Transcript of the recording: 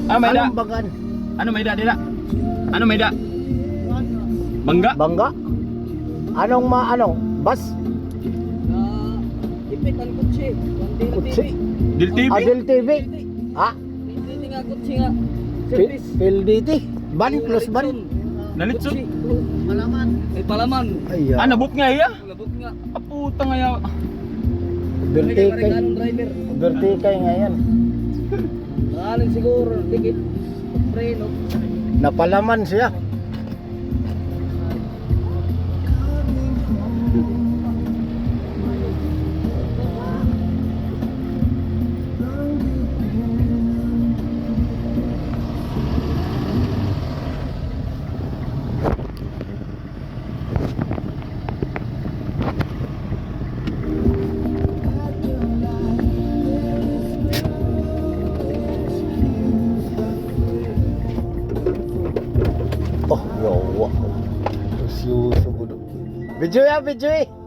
Ano may da? Anong bagan? Ano may da dila? Ano may da? Bangga? Bangga? Anong bus? Ipit ang kutsi. Kutsi? Dil TV? Adel TV? Ha? Hindi nga kutsi nga. PLDT? Ban plus ban? Nalitsod? Palaman. May palaman. Ay, Ah, nabot nga iya? Labot nga. Ah, puta nga ya. Vertikay. Anong driver? Vertikay nga yan. Aling siguro. Dikit. Preno. Napalaman siya. Oh, yawa. Susu bodoh. Video ya, video.